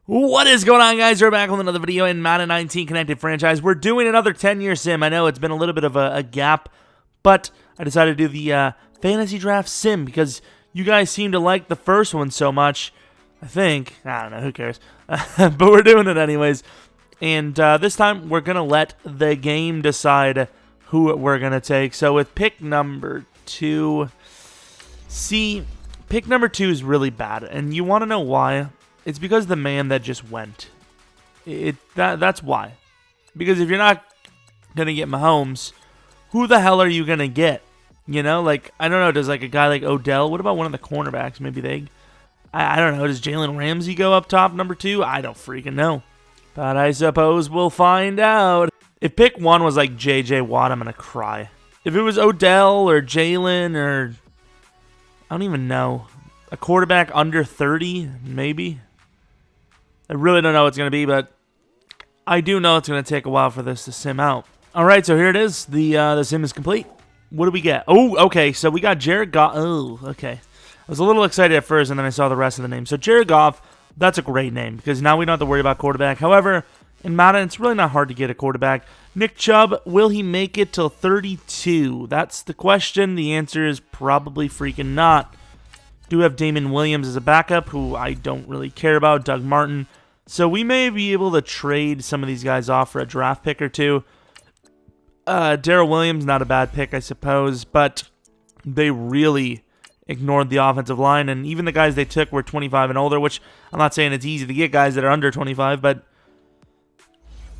What is going on, guys? We're back with another video in Madden 19 Connected Franchise. We're doing another 10-year sim. I know it's been a little bit of a gap, but I decided to do the fantasy draft sim because you guys seem to like the first one so much. I think. I don't know. Who cares? But we're doing it anyways. And this time, we're going to let the game decide who we're going to take. So with pick number 2, pick number 2 is really bad. And you want to know why? It's because the man that just went. That's why. Because if you're not going to get Mahomes, who the hell are you going to get? You know, like, I don't know, does like a guy like Odell, what about one of the cornerbacks? Maybe I don't know, does Jalen Ramsey go up top number 2? I don't freaking know. But I suppose we'll find out. If pick 1 was like J.J. Watt, I'm going to cry. If it was Odell or Jalen or, I don't even know, a quarterback under 30, maybe. I really don't know what it's going to be, but I do know it's going to take a while for this to sim out. All right, so here it is. The sim is complete. What do we get? Oh, okay, so we got Jared Goff. Oh, okay. I was a little excited at first, and then I saw the rest of the name. So Jared Goff, that's a great name, because now we don't have to worry about quarterback. However, in Madden, it's really not hard to get a quarterback. Nick Chubb, will he make it till 32? That's the question. The answer is probably freaking not. Do have Damon Williams as a backup, who I don't really care about, Doug Martin. So we may be able to trade some of these guys off for a draft pick or two. Darrell Williams, not a bad pick, I suppose, but they really ignored the offensive line, and even the guys they took were 25 and older, which I'm not saying it's easy to get guys that are under 25, but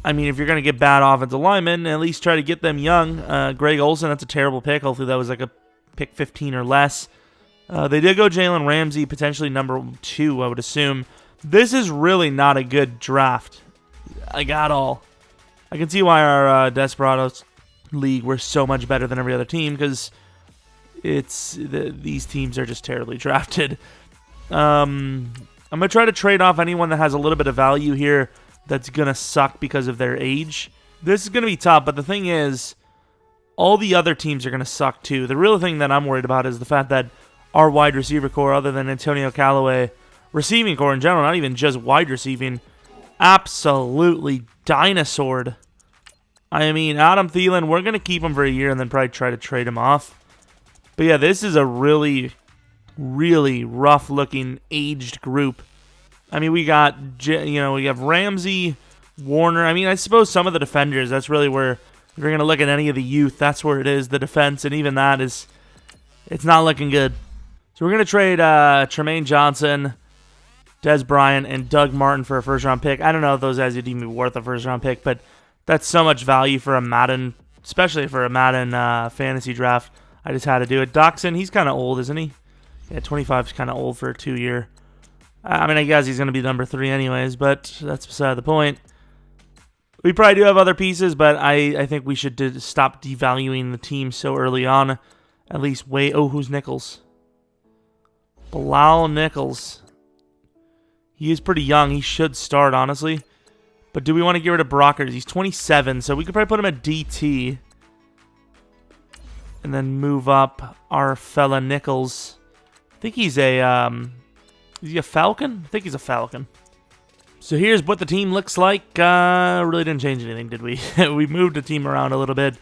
I mean, if you're going to get bad offensive linemen, at least try to get them young. Greg Olsen, that's a terrible pick. Hopefully that was like a pick 15 or less. They did go Jalen Ramsey, potentially number 2, I would assume. This is really not a good draft. I got all. I can see why our Desperados League were so much better than every other team, because these teams are just terribly drafted. I'm going to try to trade off anyone that has a little bit of value here that's going to suck because of their age. This is going to be tough, but the thing is, all the other teams are going to suck too. The real thing that I'm worried about is the fact that our wide receiver core, other than Antonio Callaway, receiving core in general, not even just wide receiving, absolutely dinosaured. I mean, Adam Thielen, we're going to keep him for a year and then probably try to trade him off. But yeah, this is a really, really rough-looking, aged group. I mean, we got, we have Ramsey, Warner. I mean, I suppose some of the defenders, that's really where, if you're going to look at any of the youth, that's where it is, the defense, and even that is, it's not looking good. So we're going to trade Tremaine Johnson, Des Bryant, and Doug Martin for a first-round pick. I don't know if those guys would even be worth a first-round pick, but that's so much value for a Madden, especially for a Madden fantasy draft. I just had to do it. Doxson, he's kind of old, isn't he? Yeah, 25 is kind of old for a 2-year. I mean, I guess he's going to be number 3 anyways, but that's beside the point. We probably do have other pieces, but I think we should stop devaluing the team so early on. At least wait. Oh, who's Nichols? Bilal Nichols. He is pretty young. He should start, honestly. But do we want to get rid of Brockers? He's 27, so we could probably put him at DT. And then move up our fella Nichols. I think he's a, is he a Falcon? I think he's a Falcon. So here's what the team looks like. Really didn't change anything, did we? We moved the team around a little bit.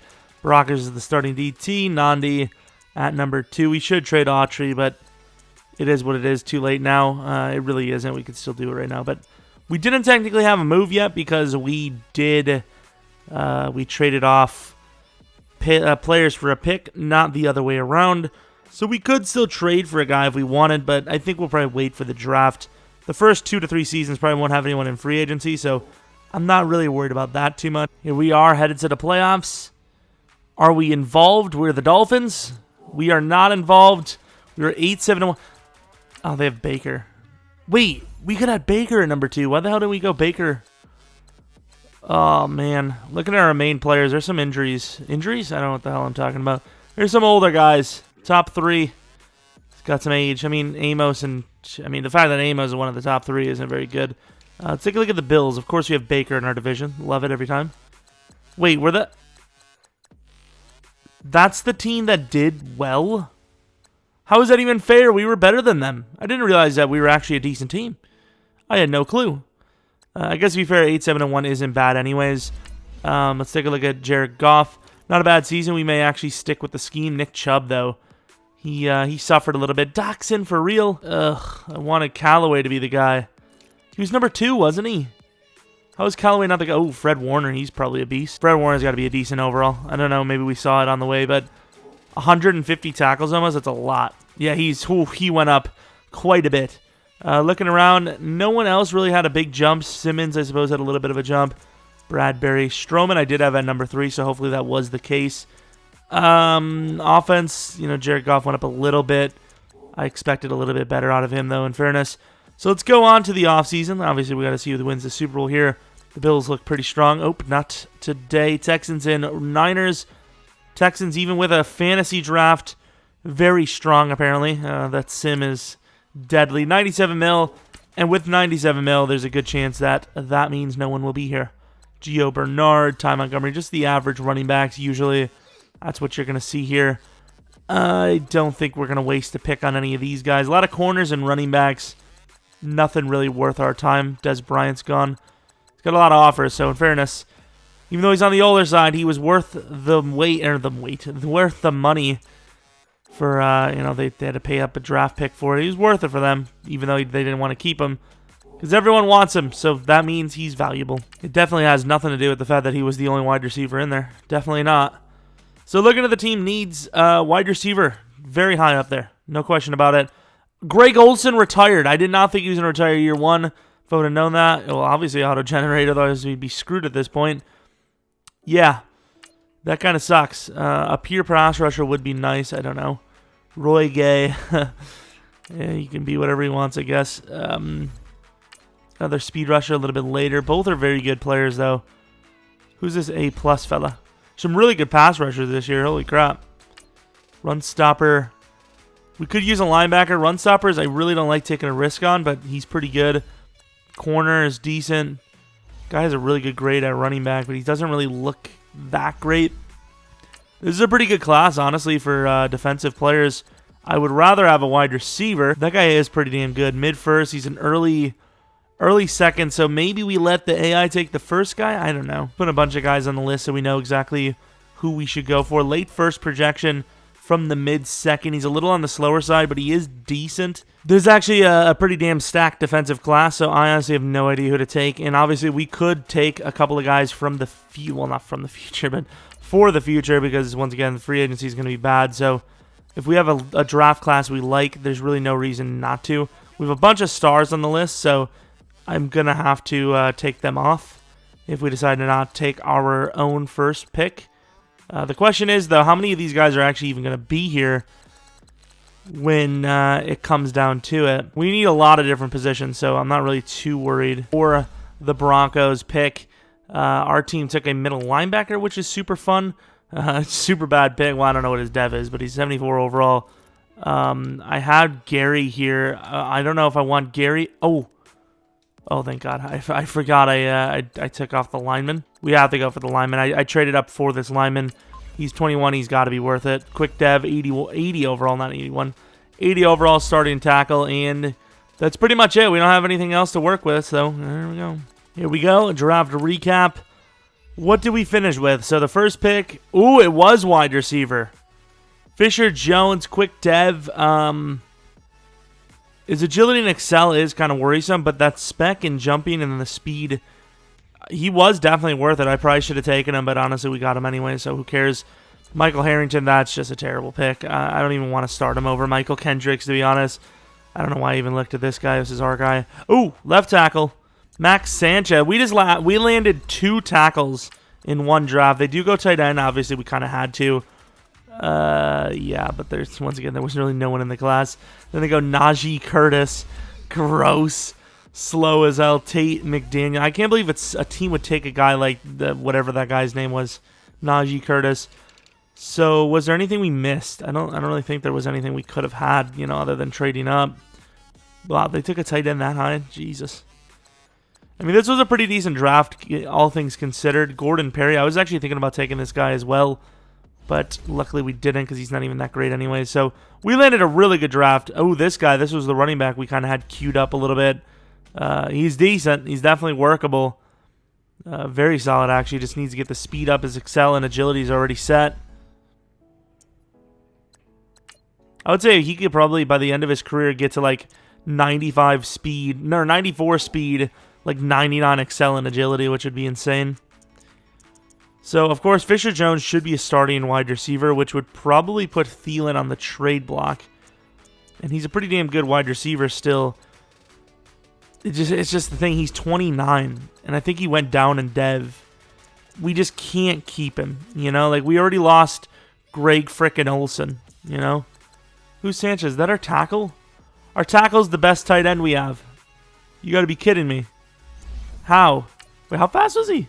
Brockers is the starting DT. Nandi at number 2. We should trade Autry, but it is what it is. Too late now. It really isn't. We could still do it right now, but we didn't technically have a move yet because we did. We traded off players for a pick, not the other way around. So we could still trade for a guy if we wanted, but I think we'll probably wait for the draft. The first 2 to 3 seasons probably won't have anyone in free agency, so I'm not really worried about that too much. Here we are headed to the playoffs. Are we involved? We're the Dolphins. We are not involved. We were 8-7-1. Oh, they have Baker. Wait, we could have Baker at number 2. Why the hell did we go Baker? Oh, man. Looking at our main players, there's some injuries. Injuries? I don't know what the hell I'm talking about. There's some older guys. Top 3. He's got some age. I mean, Amos and... I mean, the fact that Amos is one of the top 3 isn't very good. Let's take a look at the Bills. Of course, we have Baker in our division. Love it every time. Wait, we're the... That's the team that did well? How is that even fair? We were better than them. I didn't realize that we were actually a decent team. I had no clue. I guess to be fair, 8-7-1 isn't bad anyways. Let's take a look at Jared Goff. Not a bad season. We may actually stick with the scheme. Nick Chubb, though, he suffered a little bit. Dachshund for real. Ugh, I wanted Callaway to be the guy. He was number 2, wasn't he? How is Callaway not the guy? Oh, Fred Warner. He's probably a beast. Fred Warner's got to be a decent overall. I don't know. Maybe we saw it on the way, but 150 tackles almost. That's a lot. Yeah, he went up quite a bit. Looking around, no one else really had a big jump. Simmons, I suppose, had a little bit of a jump. Bradbury. Stroman, I did have at number 3, so hopefully that was the case. Offense, Jared Goff went up a little bit. I expected a little bit better out of him, though, in fairness. So let's go on to the offseason. Obviously, we got to see who wins the Super Bowl here. The Bills look pretty strong. Oh, not today. Texans and Niners. Texans, even with a fantasy draft, very strong, apparently. That sim is deadly. 97 mil. And with 97 mil, there's a good chance that means no one will be here. Gio Bernard, Ty Montgomery, just the average running backs usually. That's what you're going to see here. I don't think we're going to waste a pick on any of these guys. A lot of corners and running backs. Nothing really worth our time. Des Bryant's gone. He's got a lot of offers, so in fairness, even though he's on the older side, he was worth worth the money for, they had to pay up a draft pick for it. He was worth it for them, even though they didn't want to keep him. Because everyone wants him, so that means he's valuable. It definitely has nothing to do with the fact that he was the only wide receiver in there. Definitely not. So looking at the team needs, wide receiver, very high up there. No question about it. Greg Olsen retired. I did not think he was going to retire year 1. If I would have known that, well, obviously auto-generate, otherwise we'd be screwed at this point. Yeah, that kind of sucks. A pure pass rusher would be nice. I don't know. Roy Gay. Yeah, he can be whatever he wants, I guess. Another speed rusher a little bit later. Both are very good players, though. Who's this A-plus fella? Some really good pass rushers this year. Holy crap. Run stopper. We could use a linebacker. Run stoppers, I really don't like taking a risk on, but he's pretty good. Corner is decent. Guy has a really good grade at running back, but he doesn't really look that great. This is a pretty good class, honestly, for defensive players. I would rather have a wide receiver. That guy is pretty damn good. Mid-first, he's an early second, so maybe we let the AI take the first guy? I don't know. Put a bunch of guys on the list so we know exactly who we should go for. Late first projection from the mid-second. He's a little on the slower side, but he is decent. There's actually a pretty damn stacked defensive class, so I honestly have no idea who to take. And obviously, we could take a couple of guys from the well, not from the future, but for the future, because once again, the free agency is going to be bad. So if we have a draft class we like, there's really no reason not to. We have a bunch of stars on the list, so I'm going to have to take them off if we decide to not take our own first pick. The question is, though, how many of these guys are actually even going to be here when it comes down to it? We need a lot of different positions, so I'm not really too worried. For the Broncos pick, our team took a middle linebacker, which is super fun. Super bad pick. Well, I don't know what his dev is, but he's 74 overall. I had Gary here. I don't know if I want Gary. Oh, thank God. I forgot I took off the lineman. We have to go for the lineman. I traded up for this lineman. He's 21. He's got to be worth it. Quick dev, 80 overall, not 81. 80 overall starting tackle, and that's pretty much it. We don't have anything else to work with, so there we go. Here we go. Draft recap. What did we finish with? So the first pick, it was wide receiver. Fisher Jones, quick dev. His agility and excel is kind of worrisome, but that spec and jumping and the speed, he was definitely worth it. I probably should have taken him, but honestly, we got him anyway, so who cares? Michael Harrington, that's just a terrible pick. I don't even want to start him over Michael Kendricks, to be honest. I don't know why I even looked at this guy. This is our guy. Ooh, left tackle. Max Sanchez. We landed 2 tackles in one draft. They do go tight end. Obviously, we kind of had to. Yeah, but once again, there was really no one in the class. Then they go Najee Curtis. Gross. Slow as hell. Tate McDaniel. I can't believe a team would take a guy like whatever that guy's name was. Najee Curtis. So, was there anything we missed? I don't really think there was anything we could have had, other than trading up. Wow, they took a tight end that high? Jesus. I mean, this was a pretty decent draft, all things considered. Gordon Perry, I was actually thinking about taking this guy as well, but luckily we didn't because he's not even that great anyway. So, we landed a really good draft. Oh, this guy, this was the running back we kind of had queued up a little bit. He's decent. He's definitely workable. Very solid, actually. Just needs to get the speed up. His excel and agility is already set. I would say he could probably, by the end of his career, get to like 95 speed, no, 94 speed, like 99 excel and agility, which would be insane. So, of course, Fisher-Jones should be a starting wide receiver, which would probably put Thielen on the trade block. And he's a pretty damn good wide receiver still. It's just the thing, he's 29, and I think he went down in dev. We just can't keep him, you know? Like, we already lost Greg frickin' Olsen, you know? Who's Sanchez? Is that our tackle? Our tackle's the best tight end we have. You gotta be kidding me. How? Wait, how fast was he?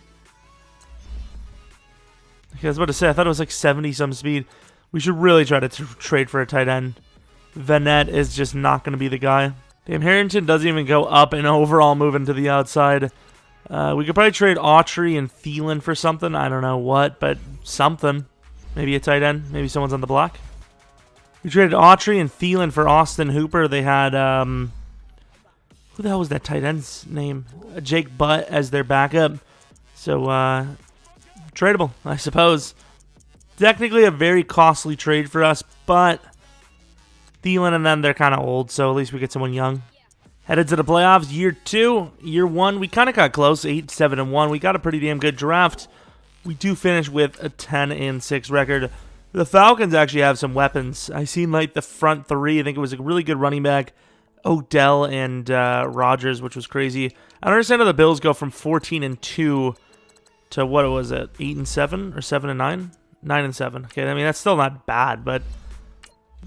Okay, I was about to say, I thought it was like 70-some speed. We should really try to trade for a tight end. Vanette is just not going to be the guy. Damn, Harrington doesn't even go up and overall moving to the outside. We could probably trade Autry and Thielen for something. I don't know what, but something. Maybe a tight end. Maybe someone's on the block. We traded Autry and Thielen for Austin Hooper. They had, who the hell was that tight end's name? Jake Butt as their backup. So, tradable, I suppose. Technically a very costly trade for us, but Thielen and them, they're kind of old, so at least we get someone young. Headed to the playoffs, year 2. Year 1, we kind of got close, 8-7-1. We got a pretty damn good draft. We do finish with a 10-6 record. The Falcons actually have some weapons. I seen like the front 3. I think it was a really good running back, Odell and Rodgers, which was crazy. I don't understand how the Bills go from 14-2 to what was it, 8-7 or 7-9, 9-7. Okay, I mean that's still not bad, but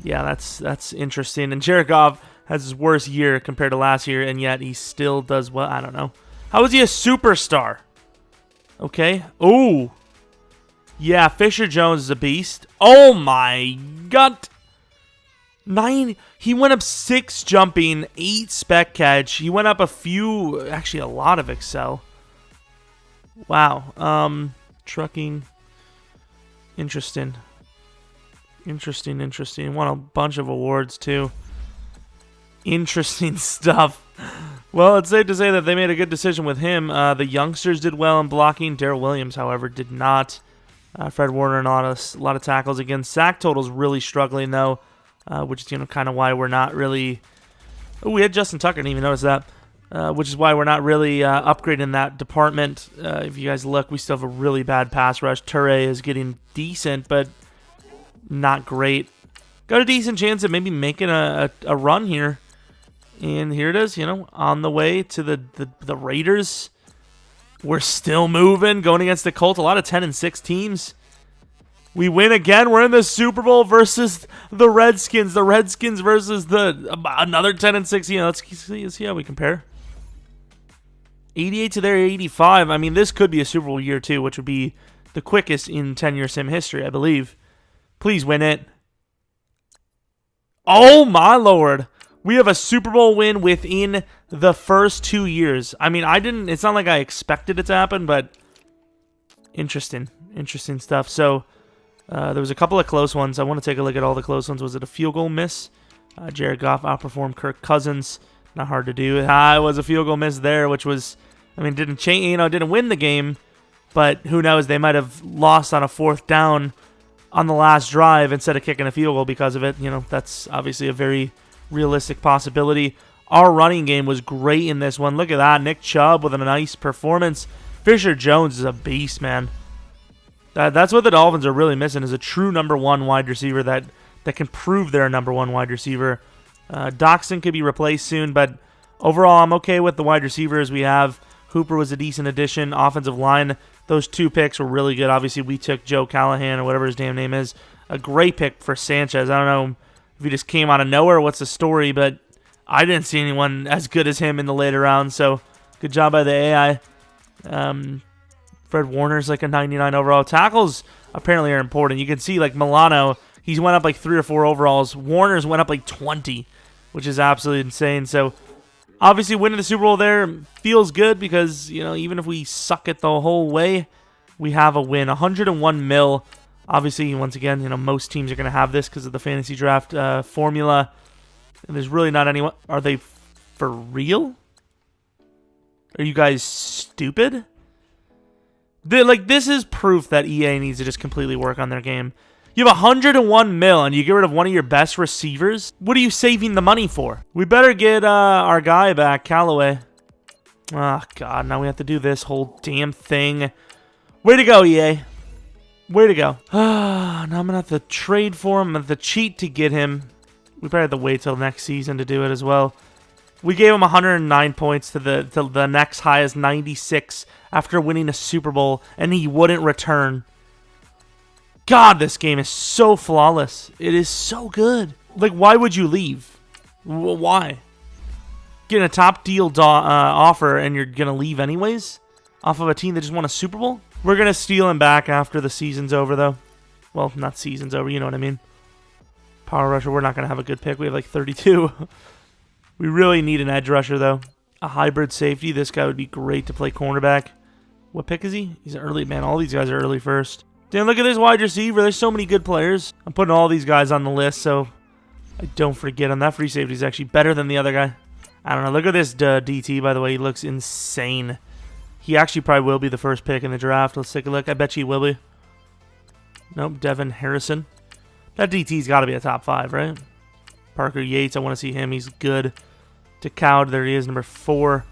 yeah, that's interesting. And Jared Goff has his worst year compared to last year, and yet he still does well. I don't know. How is he a superstar? Okay. Oh, yeah, Fisher-Jones is a beast. Oh my God. 9. He went up 6 jumping, 8 spec catch. He went up a few, actually a lot of excel. Wow. Trucking. Interesting. Interesting. Won a bunch of awards, too. Interesting stuff. Well, it's safe to say that they made a good decision with him. The youngsters did well in blocking. Darrell Williams, however, did not. Fred Warner and a lot of tackles. Again, sack total's really struggling, though, which is kind of why we're not really... Oh, we had Justin Tucker. Didn't even notice that. Which is why we're not really upgrading that department. If you guys look, we still have a really bad pass rush. Toure is getting decent, but not great. Got a decent chance of maybe making a run here. And here it is, on the way to the Raiders. We're still moving, going against the Colts. A lot of 10-6 teams. We win again. We're in the Super Bowl versus the Redskins. The Redskins versus another 10-6. Let's see how we compare. 88 to their 85. I mean, this could be a Super Bowl year, too, which would be the quickest in 10-year sim history, I believe. Please win it. Oh, my Lord. We have a Super Bowl win within the first 2 years. I mean, it's not like I expected it to happen, but interesting stuff. So, there was a couple of close ones. I want to take a look at all the close ones. Was it a field goal miss? Jared Goff outperformed Kirk Cousins. Not hard to do. It was a field goal miss there, which was, didn't change, didn't win the game, but who knows? They might have lost on a 4th down on the last drive instead of kicking a field goal because of it. That's obviously a very realistic possibility. Our running game was great in this one. Look at that. Nick Chubb with a nice performance. Fisher-Jones is a beast, man. That's what the Dolphins are really missing, is a true number 1 wide receiver that can prove they're a number 1 wide receiver. Doxson could be replaced soon, but overall I'm okay with the wide receivers we have. Hooper was a decent addition. Offensive line, those 2 picks were really good. Obviously, we took Joe Callahan or whatever his damn name is. A great pick for Sanchez. I don't know if he just came out of nowhere, what's the story, but I didn't see anyone as good as him in the later rounds, so good job by the AI. Fred Warner's like a 99 overall. Tackles apparently are important. You can see like Milano, he's went up like 3 or 4 overalls. Warner's went up like 20, which is absolutely insane. So obviously winning the Super Bowl there feels good because, even if we suck it the whole way, we have a win. 101 mil. Obviously, once again, most teams are going to have this because of the fantasy draft formula. And there's really not anyone. Are they for real? Are you guys stupid? This is proof that EA needs to just completely work on their game. You have 101 mil and you get rid of one of your best receivers? What are you saving the money for? We better get our guy back, Callaway. Oh, God, now we have to do this whole damn thing. Way to go, EA. Way to go. Now I'm going to have to trade for him. I'm going to have to cheat to get him. We probably have to wait till next season to do it as well. We gave him 109 points to the next highest 96 after winning a Super Bowl, and he wouldn't return. God, this game is so flawless. It is so good. Like, why would you leave? Why? Getting a top deal offer and you're going to leave anyways? Off of a team that just won a Super Bowl? We're going to steal him back after the season's over, though. Well, not season's over, you know what I mean. Power rusher, we're not going to have a good pick. We have like 32. We really need an edge rusher, though. A hybrid safety. This guy would be great to play cornerback. What pick is he? He's early, man. All these guys are early first. Damn, look at this wide receiver. There's so many good players. I'm putting all these guys on the list, so I don't forget him. That free safety is actually better than the other guy. I don't know. Look at this DT, by the way. He looks insane. He actually probably will be the first pick in the draft. Let's take a look. I bet you he will be. Nope, Devin Harrison. That DT's got to be a top 5, right? Parker Yates, I want to see him. He's good. DeCowd, there he is, number 4.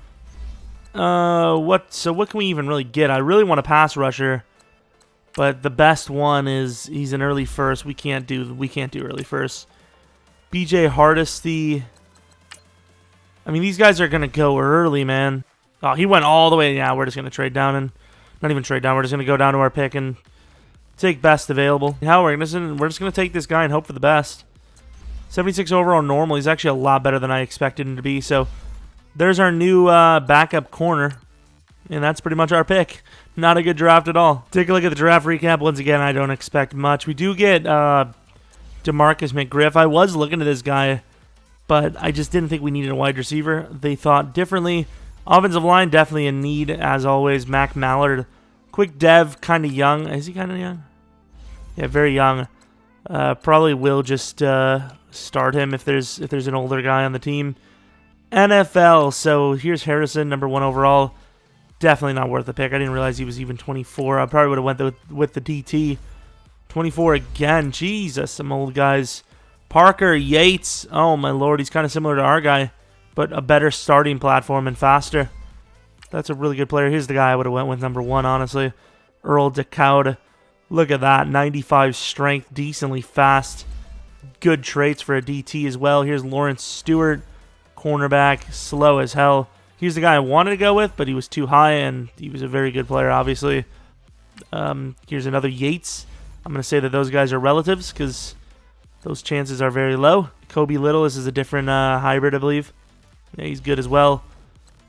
So what can we even really get? I really want a pass rusher, but the best one is he's an early first. We can't do early first. BJ Hardesty. I mean, these guys are gonna go early, man. Oh, he went all the way. Yeah, we're just gonna trade down and not even trade down. We're just gonna go down to our pick and take best available. How we're just gonna take this guy and hope for the best. 76 overall normal. He's actually a lot better than I expected him to be. So there's our new backup corner. And that's pretty much our pick. Not a good draft at all. Take a look at the draft recap. Once again, I don't expect much. We do get Demarcus McGriff. I was looking at this guy, but I just didn't think we needed a wide receiver. They thought differently. Offensive line, definitely in need, as always. Mac Mallard. Quick dev, kind of young. Is he kind of young? Yeah, very young. Probably will just start him if there's an older guy on the team. NFL, so here's Harrison, number 1 overall. Definitely not worth the pick. I didn't realize he was even 24. I probably would have went with the DT. 24 again. Jesus, some old guys. Parker Yates. Oh, my Lord. He's kind of similar to our guy, but a better starting platform and faster. That's a really good player. Here's the guy I would have went with, number 1, honestly. Earl DeCowd. Look at that. 95 strength. Decently fast. Good traits for a DT as well. Here's Lawrence Stewart. Cornerback. Slow as hell. Here's the guy I wanted to go with, but he was too high, and he was a very good player, obviously. Here's another Yates. I'm going to say that those guys are relatives because those chances are very low. Kobe Little, this is a different hybrid, I believe. Yeah, he's good as well.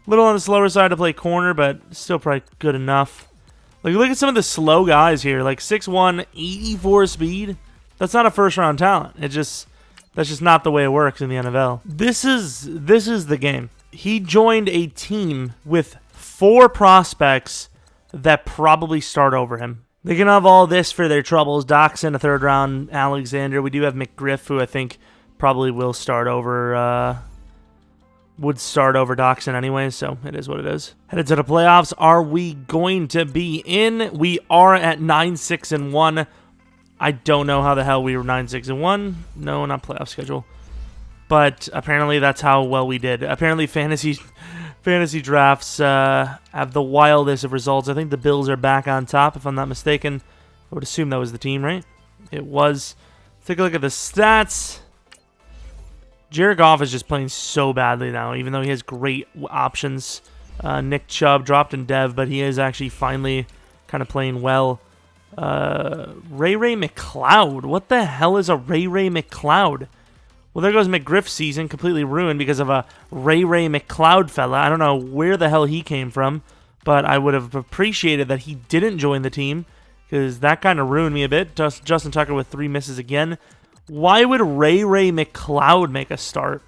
Little on the slower side to play corner, but still probably good enough. Like, look at some of the slow guys here. Like 6'1", 84 speed. That's not a first-round talent. That's just not the way it works in the NFL. This is the game. He joined a team with 4 prospects that probably start over him. They can have all this for their troubles. Doxson, a 3rd round. Alexander. We do have McGriff, who I think probably will start over. Would start over Doxson anyway, so it is what it is. Headed to the playoffs. Are we going to be in? We are at 9-6-1. I don't know how the hell we were 9-6-1. No, not playoff schedule. But apparently that's how well we did. Apparently fantasy drafts have the wildest of results. I think the Bills are back on top, if I'm not mistaken. I would assume that was the team, right? It was. Let's take a look at the stats. Jared Goff is just playing so badly now, even though he has great options. Nick Chubb dropped in dev, but he is actually finally kind of playing well. Ray McLeod. What the hell is a Ray McLeod? Well, there goes McGriff's season, completely ruined because of a Ray McLeod fella. I don't know where the hell he came from, but I would have appreciated that he didn't join the team because that kind of ruined me a bit. Justin Tucker with 3 misses again. Why would Ray McLeod make a start?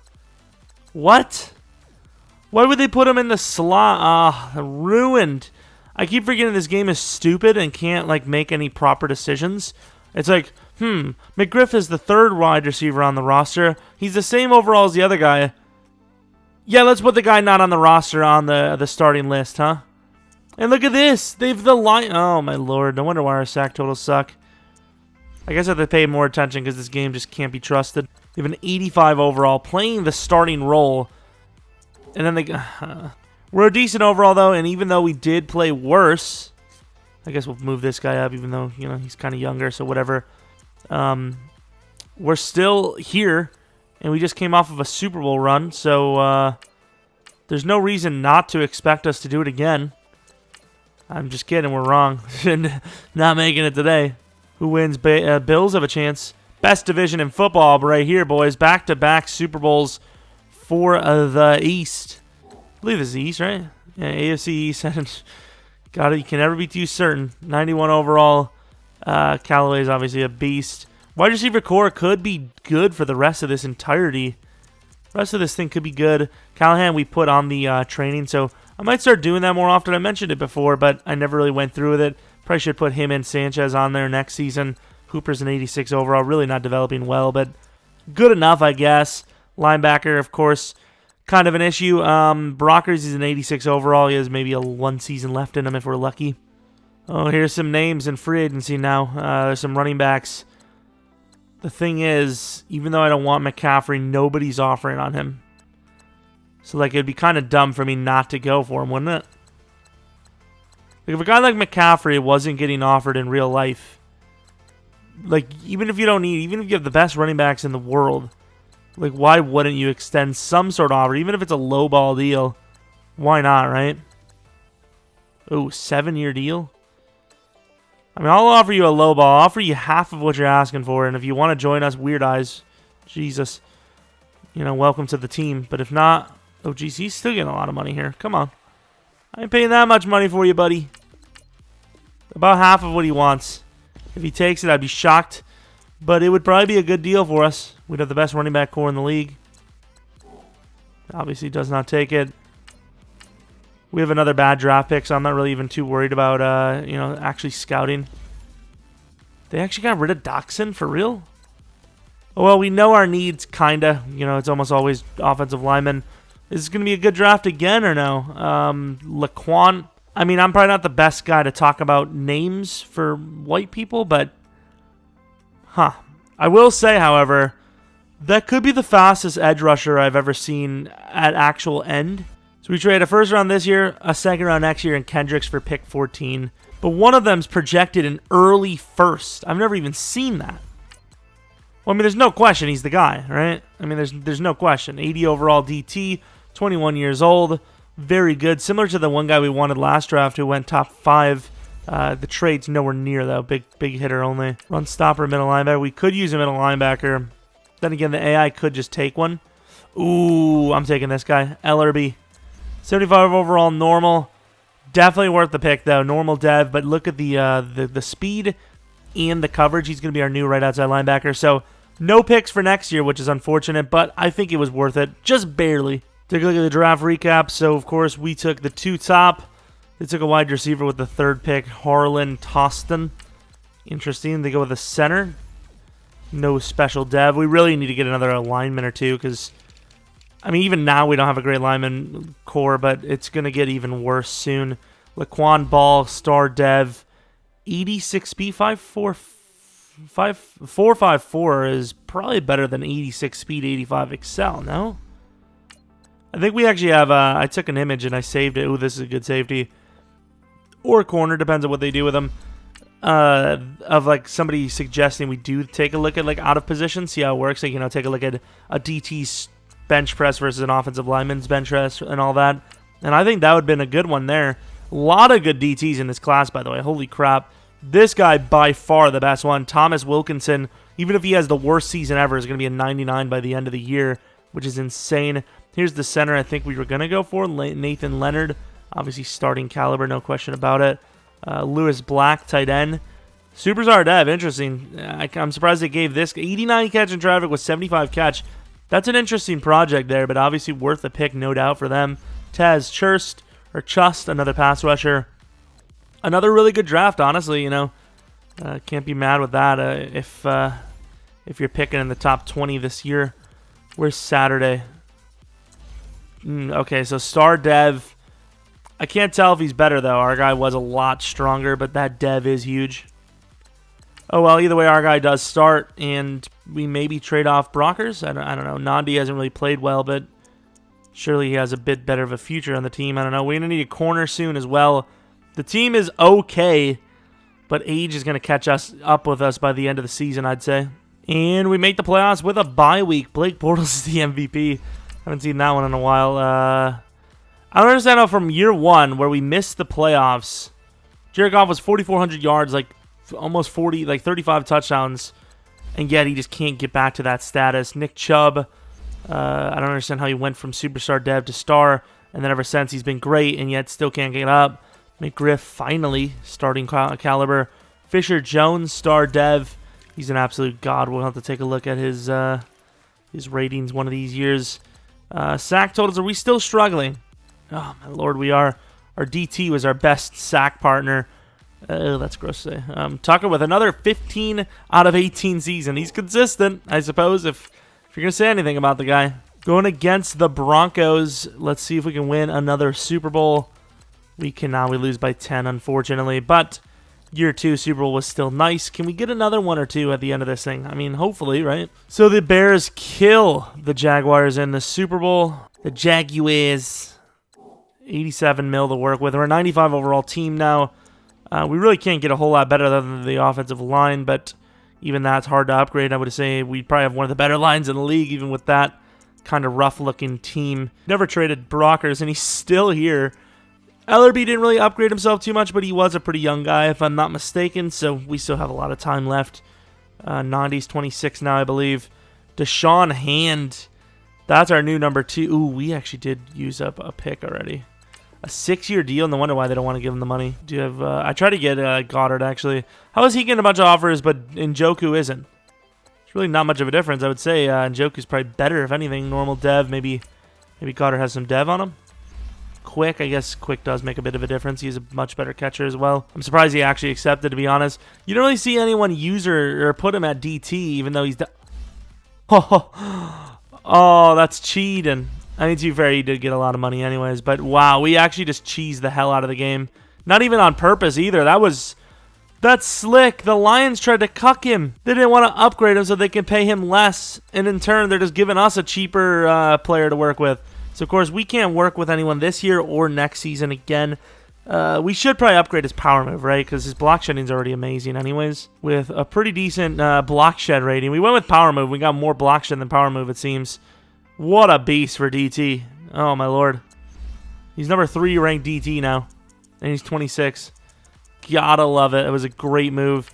What? Why would they put him in the slot? Ruined. I keep forgetting this game is stupid and can't make any proper decisions. It's like, McGriff is the 3rd wide receiver on the roster. He's the same overall as the other guy. Yeah, let's put the guy not on the roster on the starting list, huh? And look at this. They've the line. Oh, my Lord. No wonder why our sack totals suck. I guess I have to pay more attention because this game just can't be trusted. They have an 85 overall, playing the starting role. And then they... we're a decent overall, though, and even though we did play worse... I guess we'll move this guy up, even though, you know, he's kind of younger, so whatever. We're still here, and we just came off of a Super Bowl run, so there's no reason not to expect us to do it again. I'm just kidding, we're wrong. Not making it today. Who wins? Bills have a chance. Best division in football right here, boys. Back-to-back Super Bowls for the East. I believe this is the East, right? Yeah, AFC East. Got it. You can never be too certain. 91 overall. Callaway is obviously a beast. Wide receiver core could be good for the rest of this entirety. The rest of this thing could be good. Callahan we put on the training, so I might start doing that more often. I mentioned it before, but I never really went through with it. Probably should put him and Sanchez on there next season. Hooper's an 86 overall. Really not developing well, but good enough, I guess. Linebacker, of course, kind of an issue. Brockers is an 86 overall. He has maybe one season left in him if we're lucky. Oh, here's some names in free agency now. There's some running backs. The thing is, even though I don't want McCaffrey, nobody's offering on him. So, like, it'd be kind of dumb for me not to go for him, wouldn't it? Like, if a guy like McCaffrey wasn't getting offered in real life, like, even if you have the best running backs in the world, like, why wouldn't you extend some sort of offer? Even if it's a low-ball deal, why not, right? Oh, 7-year deal? I mean, I'll offer you a low ball. I'll offer you half of what you're asking for. And if you want to join us, Weird Eyes, Jesus, you know, welcome to the team. But if not, oh, geez, he's still getting a lot of money here. Come on. I ain't paying that much money for you, buddy. About half of what he wants. If he takes it, I'd be shocked. But it would probably be a good deal for us. We'd have the best running back core in the league. Obviously does not take it. We have another bad draft pick, so I'm not really even too worried about, actually scouting. They actually got rid of Doxson, for real? Oh, well, we know our needs, kind of. You know, it's almost always offensive linemen. Is this going to be a good draft again or no? Laquan. I mean, I'm probably not the best guy to talk about names for white people, but... I will say, however, that could be the fastest edge rusher I've ever seen at actual end. So we trade a first round this year, a second round next year, and Kendricks for pick 14. But one of them's projected an early first. I've never even seen that. Well, I mean, there's no question he's the guy, right? I mean, there's no question. 80 overall DT, 21 years old, very good. Similar to the one guy we wanted last draft who went top 5. The trade's nowhere near, though. Big hitter only. Run stopper, middle linebacker. We could use a middle linebacker. Then again, the AI could just take one. Ooh, I'm taking this guy. LRB. 75 overall, normal. Definitely worth the pick, though. Normal dev, but look at the speed and the coverage. He's going to be our new right outside linebacker. So, no picks for next year, which is unfortunate, but I think it was worth it. Just barely. Take a look at the draft recap. So, of course, we took the 2 top. They took a wide receiver with the 3rd pick, Harlan Toston. Interesting. They go with a center. No special dev. We really need to get another alignment or two because... I mean, even now we don't have a great lineman core, but it's going to get even worse soon. Laquan Ball, star dev, 86 speed, 454 is probably better than 86 speed, 85 excel, no? I think we actually have, I took an image and I saved it. Ooh, this is a good safety. Or a corner, depends on what they do with them. Of like somebody suggesting we do take a look at like out of position, see how it works. Like, you know, take a look at a DT's bench press versus an offensive lineman's bench press and all that. And I think that would have been a good one there. A lot of good DTs in this class, by the way. Holy crap. This guy, by far the best one. Thomas Wilkinson, even if he has the worst season ever, is going to be a 99 by the end of the year, which is insane. Here's the center I think we were going to go for, Nathan Leonard. Obviously starting caliber, no question about it. Lewis Black, tight end. Superstar dev, interesting. I'm surprised they gave this 89 catch in traffic with 75 catch. That's an interesting project there, but obviously worth a pick, no doubt, for them. Taz Chust, another pass rusher. Another really good draft, honestly, you know. Can't be mad with that if you're picking in the top 20 this year. Where's Saturday? Okay, so star dev. I can't tell if he's better, though. Our guy was a lot stronger, but that dev is huge. Oh, well, either way, our guy does start, and we maybe trade off Brockers. I don't know. Nandi hasn't really played well, but surely he has a bit better of a future on the team. I don't know. We're going to need a corner soon as well. The team is okay, but age is going to catch up with us by the end of the season, I'd say. And we make the playoffs with a bye week. Blake Bortles is the MVP. Haven't seen that one in a while. I don't understand how from year one, where we missed the playoffs, Jared Goff was 4,400 yards, like almost 40, like 35 touchdowns, and yet he just can't get back to that status. Nick Chubb, I don't understand how he went from superstar dev to star, and then ever since he's been great, and yet still can't get up. McGriff finally starting caliber. Fisher Jones, star dev. He's an absolute god. We'll have to take a look at his ratings one of these years. Sack totals, are we still struggling? Oh, my lord, we are. Our DT was our best sack partner. That's gross to say. Tucker with another 15 out of 18 season. He's consistent, I suppose, if you're going to say anything about the guy. Going against the Broncos. Let's see if we can win another Super Bowl. We cannot. We lose by 10, unfortunately. But year 2 Super Bowl was still nice. Can we get another one or two at the end of this thing? I mean, hopefully, right? So the Bears kill the Jaguars in the Super Bowl. The Jaguars. 87 mil to work with. We're a 95 overall team now. We really can't get a whole lot better than the offensive line, but even that's hard to upgrade. I would say we probably have one of the better lines in the league, even with that kind of rough-looking team. Never traded Brockers, and he's still here. Ellerby didn't really upgrade himself too much, but he was a pretty young guy, if I'm not mistaken, so we still have a lot of time left. Nandi's 26 now, I believe. Deshaun Hand, that's our new number 2. Ooh, we actually did use up a pick already. A 6-year deal. No wonder why they don't want to give him the money. Do you have? I tried to get Goddard, actually. How is he getting a bunch of offers, but Njoku isn't? It's really not much of a difference, I would say. Njoku's probably better, if anything. Normal dev. Maybe Goddard has some dev on him. Quick. I guess Quick does make a bit of a difference. He's a much better catcher as well. I'm surprised he actually accepted, to be honest. You don't really see anyone use or put him at DT, even though he's... Oh, that's cheating. I mean, to be fair, he did get a lot of money anyways. But wow, we actually just cheesed the hell out of the game. Not even on purpose either. That's slick. The Lions tried to cuck him. They didn't want to upgrade him so they can pay him less. And in turn, they're just giving us a cheaper player to work with. So, of course, we can't work with anyone this year or next season again. We should probably upgrade his power move, right? Because his block shedding is already amazing anyways. With a pretty decent block shed rating. We went with power move. We got more block shed than power move, it seems. What a beast for DT. Oh, my lord. He's number 3 ranked DT now. And he's 26. Gotta love it. It was a great move.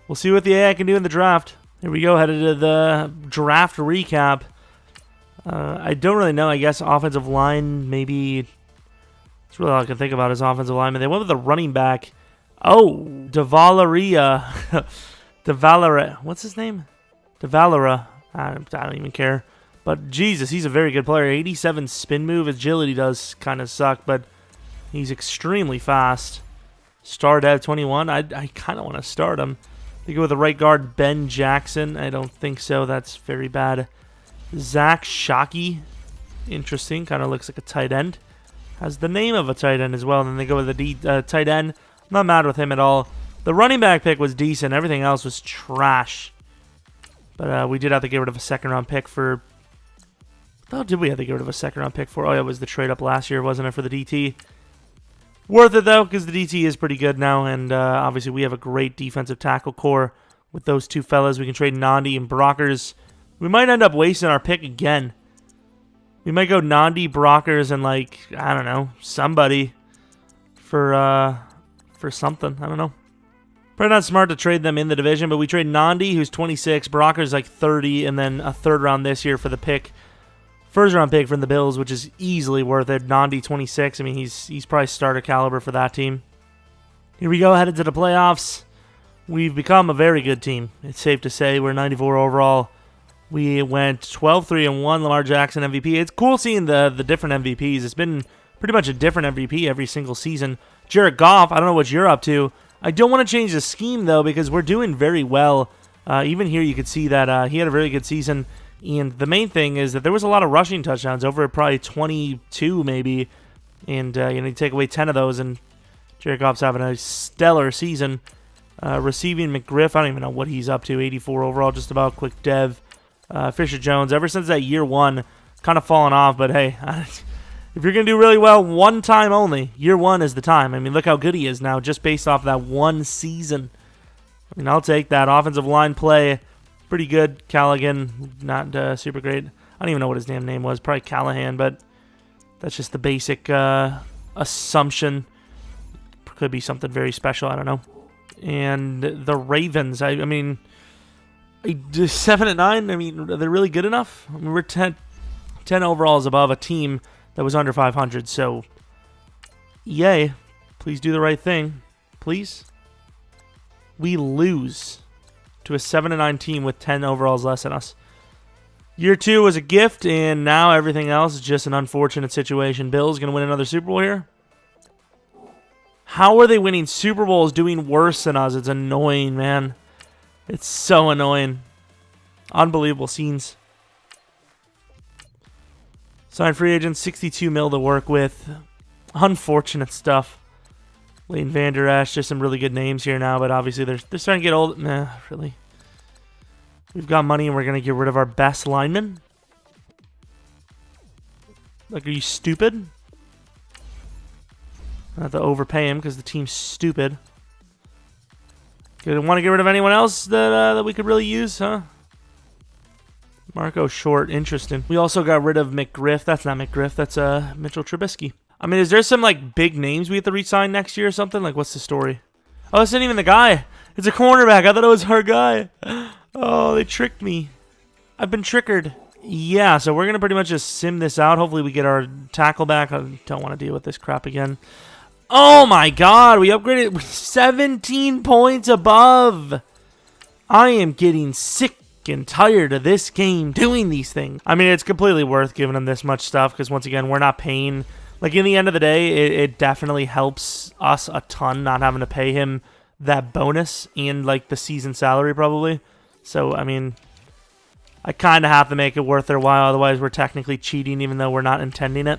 We'll see what the AI can do in the draft. Here we go, headed to the draft recap. I don't really know. I guess offensive line, maybe. That's really all I can think about is offensive lineman. They went with a running back. Oh, Devalaria. What's his name? Devalera. I don't even care. But Jesus, he's a very good player. 87 spin move. Agility does kind of suck, but he's extremely fast. Star Dev 21. I kind of want to start him. They go with the right guard, Ben Jackson. I don't think so. That's very bad. Zach Shockey. Interesting. Kind of looks like a tight end. Has the name of a tight end as well. And then they go with the tight end. I'm not mad with him at all. The running back pick was decent. Everything else was trash. But we did have to get rid of a second-round pick for... Oh, did we have to get rid of a second-round pick for? Oh, yeah, it was the trade-up last year, wasn't it, for the DT? Worth it, though, because the DT is pretty good now, and obviously we have a great defensive tackle core with those two fellas. We can trade Nandi and Brockers. We might end up wasting our pick again. We might go Nandi, Brockers, and, like, I don't know, somebody for something. I don't know. Probably not smart to trade them in the division, but we trade Nandi, who's 26, Brockers, like, 30, and then a third round this year for the pick. First round pick from the Bills, which is easily worth it. Nandi 26. I mean, he's probably starter caliber for that team. Here we go, headed to the playoffs. We've become a very good team. It's safe to say we're 94 overall. We went 12-3-1. Lamar Jackson MVP. It's cool seeing the different MVPs. It's been pretty much a different MVP every single season. Jared Goff, I don't know what you're up to. I don't want to change the scheme though because we're doing very well. Even here you could see that he had a very good season. And the main thing is that there was a lot of rushing touchdowns, over probably 22 maybe. And, you take away 10 of those, and Jared Goff's having a stellar season. Receiving McGriff, I don't even know what he's up to. 84 overall, just about. Quick Dev. Fisher Jones, ever since that year one, kind of fallen off. But, hey, if you're going to do really well one time only, year one is the time. I mean, look how good he is now, just based off that one season. I mean, I'll take that. Offensive line play, pretty good. Callaghan, not super great. I don't even know what his damn name was. Probably Callahan, but that's just the basic assumption. Could be something very special. I don't know. And the Ravens, I mean, 7-9. I mean, they're really good enough. I mean, we're 10 overalls above a team that was under 500. So, yay. Please do the right thing. Please. We lose to a 7-9 team with 10 overalls less than us. Year two was a gift, and now everything else is just an unfortunate situation. Bills going to win another Super Bowl here? How are they winning Super Bowls doing worse than us? It's annoying, man. It's so annoying. Unbelievable scenes. Signed free agent, 62 mil to work with. Unfortunate stuff. Leighton Vander Esch, just some really good names here now, but obviously they're starting to get old. Nah, really. We've got money and we're going to get rid of our best lineman? Like, are you stupid? I have to overpay him because the team's stupid. Want to get rid of anyone else that we could really use, huh? Marco Short, interesting. We also got rid of McGriff. That's not McGriff. That's Mitchell Trubisky. I mean, is there some like big names we have to re-sign next year or something? Like, what's the story? Oh, it's not even the guy. It's a cornerback. I thought it was our guy. Oh, they tricked me. I've been trickered. Yeah, so we're going to pretty much just sim this out. Hopefully we get our tackle back. I don't want to deal with this crap again. Oh my god, we upgraded 17 points above. I am getting sick and tired of this game doing these things. I mean, it's completely worth giving them this much stuff because, once again, we're not paying. Like, in the end of the day, it definitely helps us a ton not having to pay him that bonus and, like, the season salary probably. So, I mean, I kind of have to make it worth their while. Otherwise, we're technically cheating even though we're not intending it.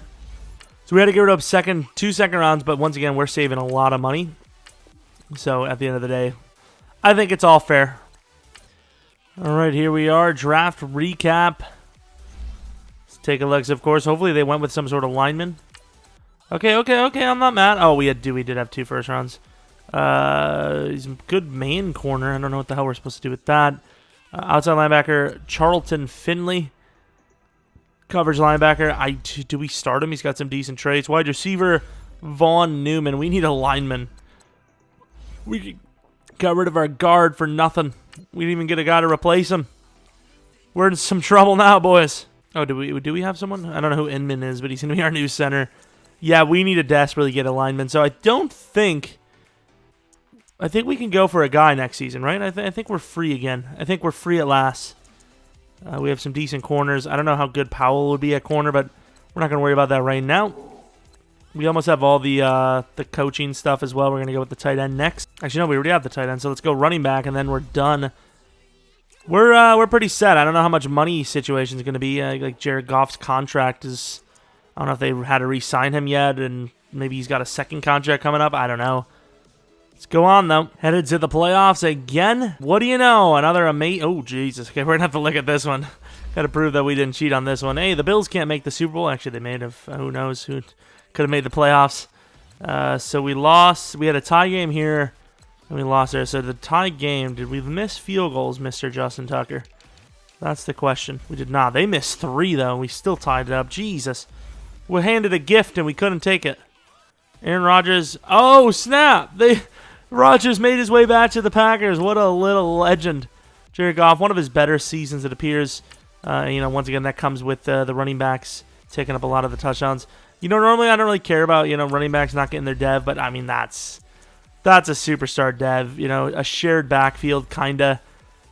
So we had to get rid of two second rounds, but once again, we're saving a lot of money. So at the end of the day, I think it's all fair. All right, here we are. Draft recap. Let's take a look. Of course, hopefully they went with some sort of lineman. Okay, I'm not mad. Oh, we did have 2 first rounds. He's a good man corner. I don't know what the hell we're supposed to do with that. Outside linebacker, Charlton Finley. Coverage linebacker. Do we start him? He's got some decent traits. Wide receiver, Vaughn Newman. We need a lineman. We got rid of our guard for nothing. We didn't even get a guy to replace him. We're in some trouble now, boys. Oh, do we have someone? I don't know who Inman is, but he's going to be our new center. Yeah, we need to desperately get a lineman. So I think we can go for a guy next season, right? I think we're free again. I think we're free at last. We have some decent corners. I don't know how good Powell would be at corner, but we're not going to worry about that right now. We almost have all the coaching stuff as well. We're going to go with the tight end next. Actually, no, we already have the tight end, so let's go running back, and then we're done. We're pretty set. I don't know how much money situation is going to be. Like Jared Goff's contract is, I don't know if they had to re-sign him yet, and maybe he's got a second contract coming up. I don't know. Let's go on, though. Headed to the playoffs again. What do you know? Another amazing... Oh, Jesus. Okay, we're going to have to look at this one. Got to prove that we didn't cheat on this one. Hey, the Bills can't make the Super Bowl. Actually, they may have. Who knows? Who could have made the playoffs. So we lost. We had a tie game here, and we lost there. So the tie game, did we miss field goals, Mr. Justin Tucker? That's the question. We did not. They missed 3, though. We still tied it up. Jesus. We handed a gift, and we couldn't take it. Aaron Rodgers. Oh, snap. Rodgers made his way back to the Packers. What a little legend. Jared Goff, one of his better seasons, it appears. Once again, that comes with the running backs taking up a lot of the touchdowns. Normally I don't really care about, running backs not getting their dev, but, I mean, that's a superstar dev. A shared backfield, kind of.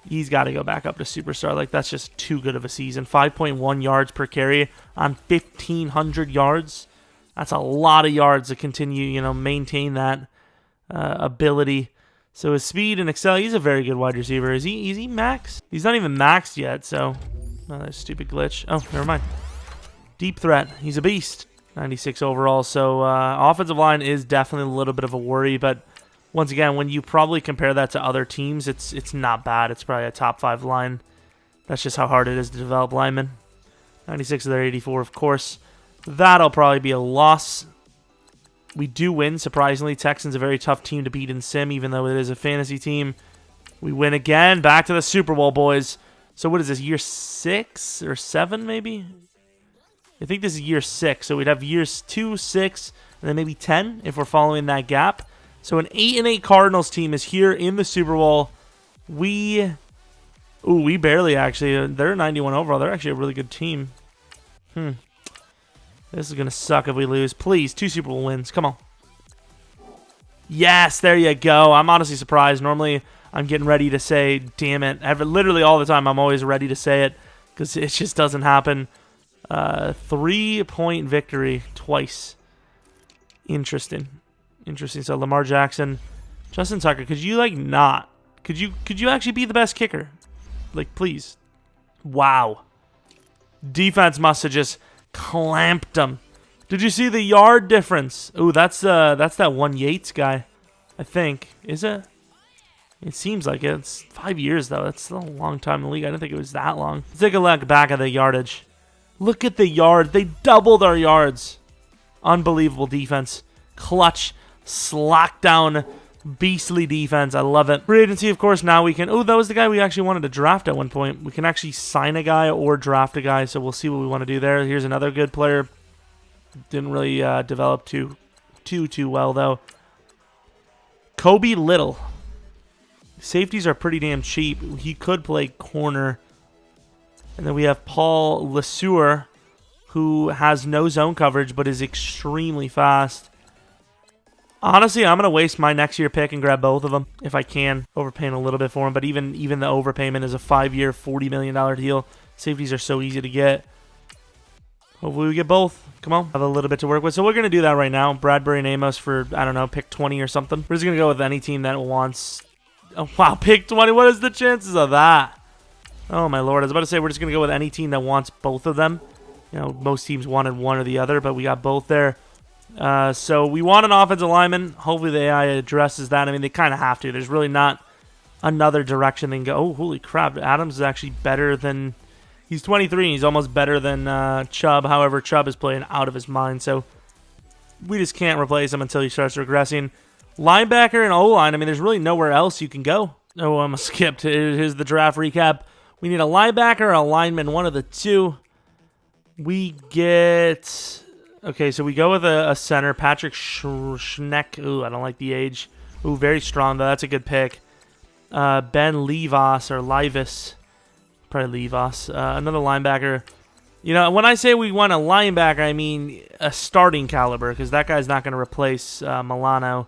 He's got to go back up to superstar. Like, that's just too good of a season. 5.1 yards per carry on 1,500 yards. That's a lot of yards to continue, maintain that ability. So his speed and excel, he's a very good wide receiver. Is he maxed? He's not even maxed yet, so Oh, that stupid glitch. Oh, never mind. Deep threat. He's a beast. 96 overall. So offensive line is definitely a little bit of a worry, but once again, when you probably compare that to other teams, it's not bad. It's probably a top 5 line. That's just how hard it is to develop linemen. 96 of their 84, of course. That'll probably be a loss. We do win, surprisingly. Texans a very tough team to beat in Sim, even though it is a fantasy team. We win again. Back to the Super Bowl, boys. So what is this, year 6 or 7, maybe? I think this is year 6. So we'd have years 2, 6, and then maybe 10 if we're following that gap. So an 8-8 Cardinals team is here in the Super Bowl. We barely actually. They're 91 overall. They're actually a really good team. This is going to suck if we lose. Please, 2 Super Bowl wins. Come on. Yes, there you go. I'm honestly surprised. Normally, I'm getting ready to say, damn it. Literally all the time, I'm always ready to say it because it just doesn't happen. 3-point victory twice. Interesting. So Lamar Jackson, Justin Tucker, could you not? Could you actually be the best kicker? Please. Wow. Defense must have just clamped them. Did you see the yard difference? Ooh, that's that one Yates guy, I think. Is it? It seems like it. It's 5 years, though. That's a long time in the league. I didn't think it was that long. Let's take a look back at the yardage. Look at the yard. They doubled our yards. Unbelievable defense. Clutch. Slack down. Beastly defense. I love it. Free agency, of course, now we can... Oh, that was the guy we actually wanted to draft at one point. We can actually sign a guy or draft a guy, so we'll see what we want to do there. Here's another good player. Didn't really develop too well, though. Kobe Little. Safeties are pretty damn cheap. He could play corner. And then we have Paul LeSueur, who has no zone coverage, but is extremely fast. Honestly, I'm going to waste my next year pick and grab both of them if I can. Overpaying a little bit for them, but even the overpayment is a 5-year, $40 million deal. Safeties are so easy to get. Hopefully we get both. Come on. Have a little bit to work with. So we're going to do that right now. Bradbury and Amos for, I don't know, pick 20 or something. We're just going to go with any team that wants... Oh, wow, pick 20. What is the chances of that? Oh, my Lord. I was about to say we're just going to go with any team that wants both of them. You know, most teams wanted one or the other, but we got both there. So we want an offensive lineman. Hopefully the AI addresses that. I mean, they kind of have to. There's really not another direction they can go. Oh, holy crap. Adams is actually better than... He's 23 and he's almost better than Chubb. However, Chubb is playing out of his mind, so we just can't replace him until he starts regressing. Linebacker and O-line, I mean, there's really nowhere else you can go. Oh, I'm skipped. Here's the draft recap. We need a linebacker or a lineman, one of the two. We get... Okay, so we go with a center, Patrick Schneck. Ooh, I don't like the age. Ooh, very strong, though. That's a good pick. Ben Levis or Levis. Probably Levis. Another linebacker. You know, when I say we want a linebacker, I mean a starting caliber, because that guy's not going to replace Milano.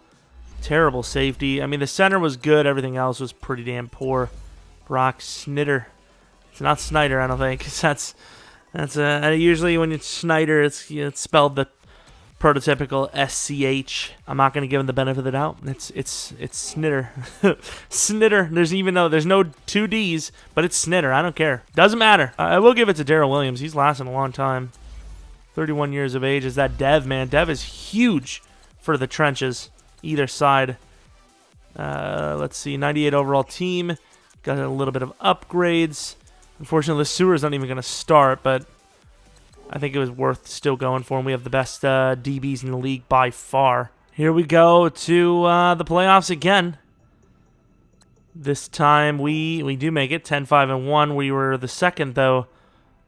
Terrible safety. I mean, the center was good. Everything else was pretty damn poor. Brock Snider. It's not Snyder, I don't think. That's usually when it's Snyder, it's spelled the prototypical SCH. I'm not going to give him the benefit of the doubt. It's Snider. Snider. There's no 2 D's, but it's Snider. I don't care. Doesn't matter. I will give it to Darrell Williams. He's lasting a long time. 31 years of age. Is that Dev, man? Dev is huge for the trenches, either side. Let's see. 98 overall team. Got a little bit of upgrades. Unfortunately, LeSueur is not even going to start, but I think it was worth still going for him. We have the best DBs in the league by far. Here we go to the playoffs again. This time we do make it 10-5-1. We were the second, though.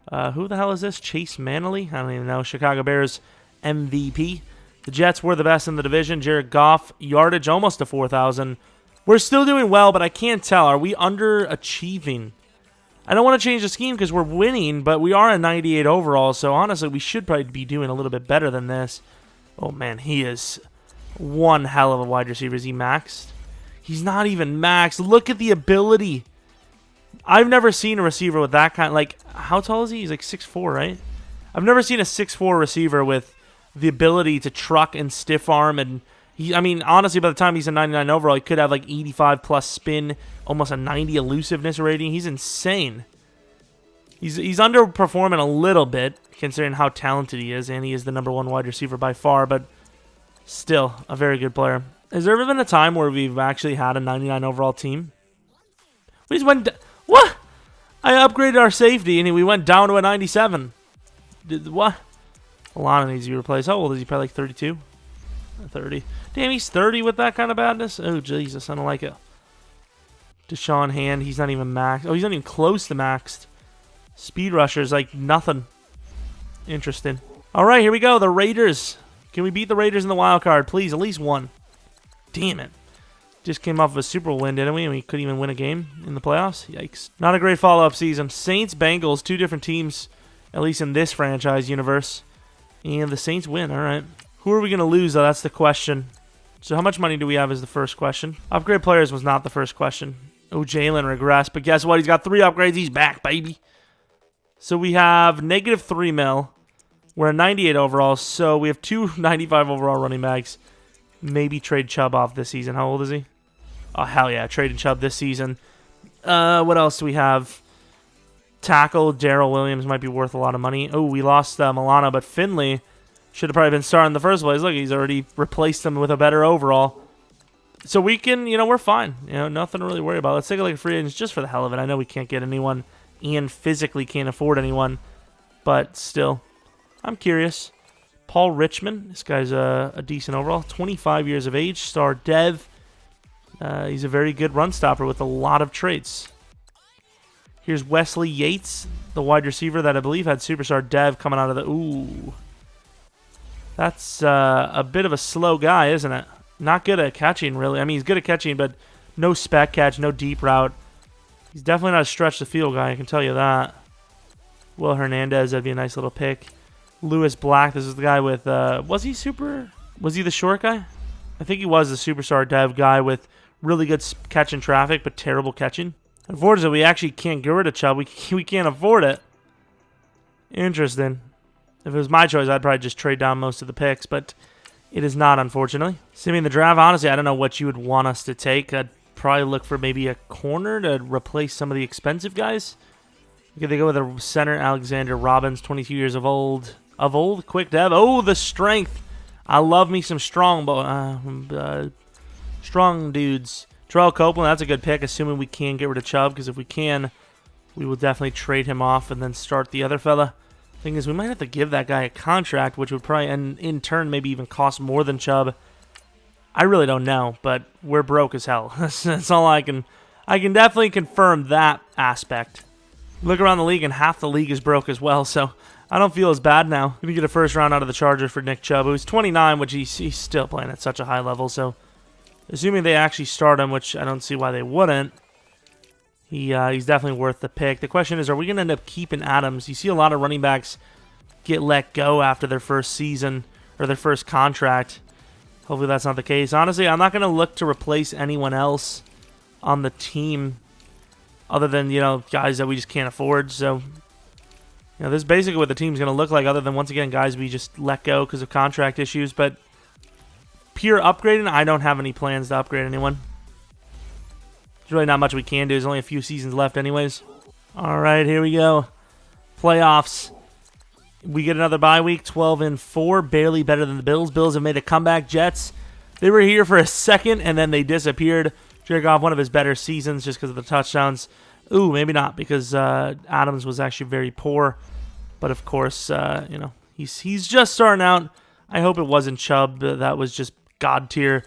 Who the hell is this? Chase Manley? I don't even know. Chicago Bears MVP. The Jets were the best in the division. Jared Goff, yardage almost to 4,000. We're still doing well, but I can't tell. Are we underachieving? I don't want to change the scheme because we're winning, but we are a 98 overall, so honestly, we should probably be doing a little bit better than this. Oh, man, he is one hell of a wide receiver. Is he maxed? He's not even maxed. Look at the ability. I've never seen a receiver with that kind. Like, how tall is he? He's like 6'4", right? I've never seen a 6'4" receiver with the ability to truck and stiff arm. And I mean, honestly, by the time he's a 99 overall, he could have like 85 plus spin, almost a 90 elusiveness rating. He's insane. He's underperforming a little bit, considering how talented he is, and he is the #1 wide receiver by far, but still a very good player. Has there ever been a time where we've actually had a 99 overall team? We just went... What? I upgraded our safety, and we went down to a 97. What? Alana needs to be replaced. How old is he? Probably like 32? 30. Damn, he's 30 with that kind of badness? Oh, Jesus, I don't like it. Deshaun Hand, he's not even maxed. Oh, he's not even close to maxed. Speed rushers, like nothing. Interesting. All right, here we go. The Raiders. Can we beat the Raiders in the wild card, please? At least one. Damn it. Just came off of a Super Bowl win, didn't we? And we couldn't even win a game in the playoffs. Yikes. Not a great follow-up season. Saints, Bengals, two different teams, at least in this franchise universe. And the Saints win. All right. Who are we going to lose, though? That's the question. So how much money do we have is the first question. Upgrade players was not the first question. Oh, Jalen regressed. But guess what? He's got 3 upgrades. He's back, baby. So we have -3 mil. We're at 98 overall. So we have 2 95 overall running backs. Maybe trade Chubb off this season. How old is he? Oh, hell yeah. Trading Chubb this season. What else do we have? Tackle. Darrell Williams might be worth a lot of money. Oh, we lost Milano, but Finley should have probably been starting in the first place. Look, he's already replaced him with a better overall. So we can, we're fine. Nothing to really worry about. Let's take a look at free agents just for the hell of it. I know we can't get anyone and physically can't afford anyone, but still, I'm curious. Paul Richmond, this guy's a decent overall. 25 years of age, star dev. He's a very good run stopper with a lot of traits. Here's Wesley Yates, the wide receiver that I believe had superstar dev coming out of the... Ooh. That's a bit of a slow guy, isn't it? Not good at catching, really. I mean, he's good at catching, but no spec catch, no deep route. He's definitely not a stretch the field guy, I can tell you that. Will Hernandez, that'd be a nice little pick. Lewis Black, this is the guy with... Was he the short guy? I think he was the superstar dev guy with really good catch in traffic, but terrible catching. Unfortunately, we actually can't get rid of Chubb. We can't afford it. Interesting. If it was my choice, I'd probably just trade down most of the picks, but it is not, unfortunately. Assuming the draft, honestly, I don't know what you would want us to take. I'd probably look for maybe a corner to replace some of the expensive guys. Okay, they go with a center, Alexander Robbins, 22 years of old. Quick dev. Oh, the strength. I love me some strong dudes. Terrell Copeland, that's a good pick, assuming we can get rid of Chubb, because if we can, we will definitely trade him off and then start the other fella. Thing is, we might have to give that guy a contract, which would probably, and in turn, maybe even cost more than Chubb. I really don't know, but we're broke as hell. That's all I can definitely confirm that aspect. Look around the league, and half the league is broke as well, so I don't feel as bad now. Going to get a first round out of the Chargers for Nick Chubb, who's 29, which he's still playing at such a high level, so assuming they actually start him, which I don't see why they wouldn't, he's definitely worth the pick. The question is, are we going to end up keeping Adams? You see a lot of running backs get let go after their first season or their first contract. Hopefully that's not the case. Honestly, I'm not going to look to replace anyone else on the team other than, guys that we just can't afford. So, this is basically what the team's going to look like, other than, once again, guys we just let go because of contract issues. But pure upgrading, I don't have any plans to upgrade anyone. There's really not much we can do. There's only a few seasons left anyways. All right, here we go. Playoffs. We get another bye week, 12-4, barely better than the Bills. Bills have made a comeback. Jets, they were here for a second, and then they disappeared. Jared Goff, one of his better seasons just because of the touchdowns. Ooh, maybe not, because Adams was actually very poor. But, of course, he's just starting out. I hope it wasn't Chubb. That was just God tier.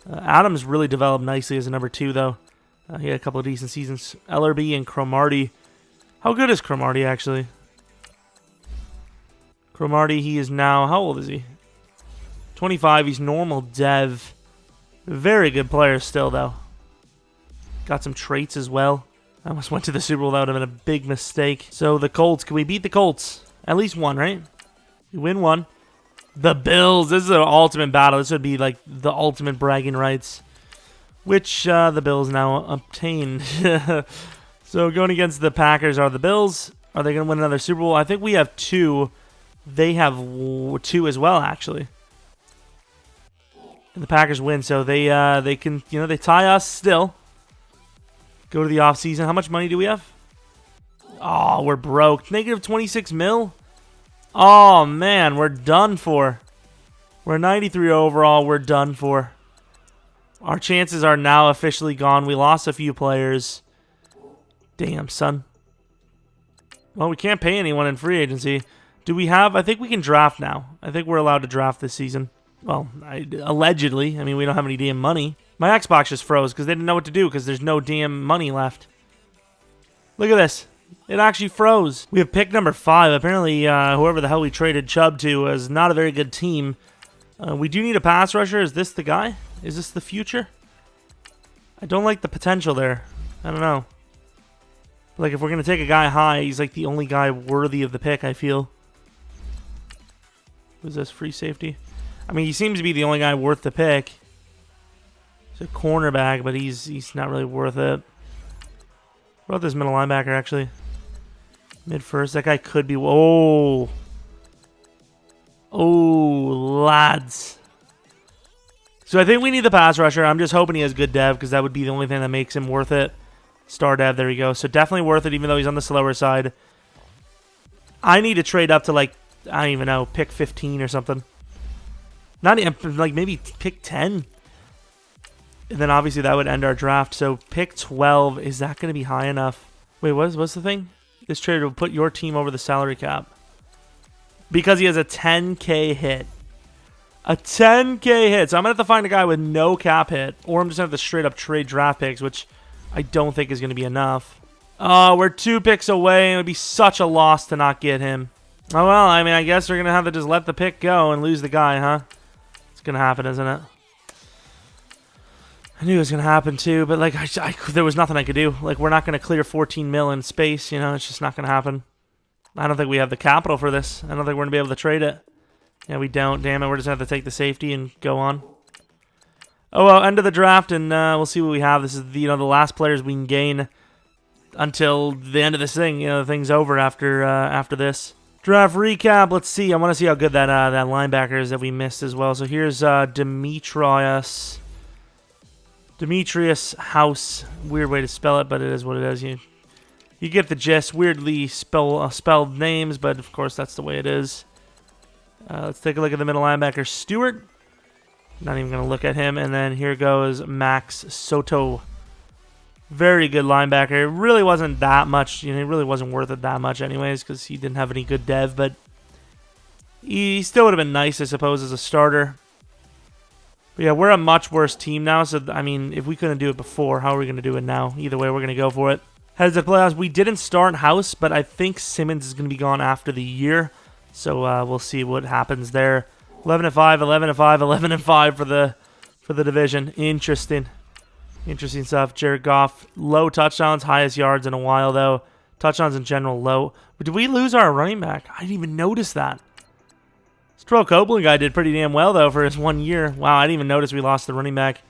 Adams really developed nicely as a #2, though. He had a couple of decent seasons. Ellerby and Cromartie. How good is Cromartie, actually? Cromartie, he is now... How old is he? 25. He's normal dev. Very good player still, though. Got some traits as well. I almost went to the Super Bowl. That would have been a big mistake. So the Colts. Can we beat the Colts? At least one, right? We win one. The Bills. This is an ultimate battle. This would be like the ultimate bragging rights, which the Bills now obtained. So going against the Packers are the Bills. Are they going to win another Super Bowl? I think we have 2. They have 2 as well, actually. And the Packers win, so they can, they tie us still. Go to the offseason. How much money do we have? Oh, we're broke. Negative 26 mil? Oh, man, we're done for. We're 93 overall. We're done for. Our chances are now officially gone. We lost a few players. Damn, son. Well, we can't pay anyone in free agency. Do we have... I think we can draft now. I think we're allowed to draft this season. Well, allegedly. I mean, we don't have any damn money. My Xbox just froze because they didn't know what to do because there's no damn money left. Look at this. It actually froze. We have pick number 5. Apparently, whoever the hell we traded Chubb to is not a very good team. We do need a pass rusher. Is this the guy? Is this the future? I don't like the potential there. I don't know. Like, if we're going to take a guy high, he's like the only guy worthy of the pick, I feel. Who's this? Free safety? I mean, he seems to be the only guy worth the pick. He's a cornerback, but he's not really worth it. What about this middle linebacker, actually? Mid-first. That guy could be... Oh. Oh, lads. So I think we need the pass rusher. I'm just hoping he has good dev because that would be the only thing that makes him worth it. Star dev, there we go. So definitely worth it even though he's on the slower side. I need to trade up to like, I don't even know, pick 15 or something. Not even, like maybe pick 10. And then obviously that would end our draft. So pick 12, is that going to be high enough? Wait, what's the thing? This trade will put your team over the salary cap. Because he has a 10K hit. A 10K hit. So I'm going to have to find a guy with no cap hit. Or I'm just going to have to straight up trade draft picks, which I don't think is going to be enough. Oh, we're 2 picks away. It would be such a loss to not get him. Oh, well, I mean, I guess we're going to have to just let the pick go and lose the guy, huh? It's going to happen, isn't it? I knew it was going to happen too, but like there was nothing I could do. Like, we're not going to clear 14 mil in space, you know? It's just not going to happen. I don't think we have the capital for this. I don't think we're going to be able to trade it. Yeah, we don't. Damn it, we're just going to have to take the safety and go on. Oh, well, end of the draft, and we'll see what we have. This is the last players we can gain until the end of this thing. You know, the thing's over after this. Draft recap. Let's see. I want to see how good that linebacker is that we missed as well. So here's Demetrius House. Weird way to spell it, but it is what it is. You get the gist. Weirdly spelled names, but of course that's the way it is. Let's take a look at the middle linebacker, Stewart. Not even going to look at him. And then here goes Max Soto. Very good linebacker. It really wasn't that much. You know, it really wasn't worth it that much anyways because he didn't have any good dev. But he still would have been nice, I suppose, as a starter. But yeah, we're a much worse team now. So, I mean, if we couldn't do it before, how are we going to do it now? Either way, we're going to go for it. Heads to the playoffs. We didn't start House, but I think Simmons is going to be gone after the year. So we'll see what happens there. 11-5, 11-5, 11-5 for the division. Interesting stuff. Jared Goff, low touchdowns, highest yards in a while though. Touchdowns in general low. But did we lose our running back? I didn't even notice that. This Terrell Copeland guy did pretty damn well though for his 1 year. Wow, I didn't even notice we lost the running back.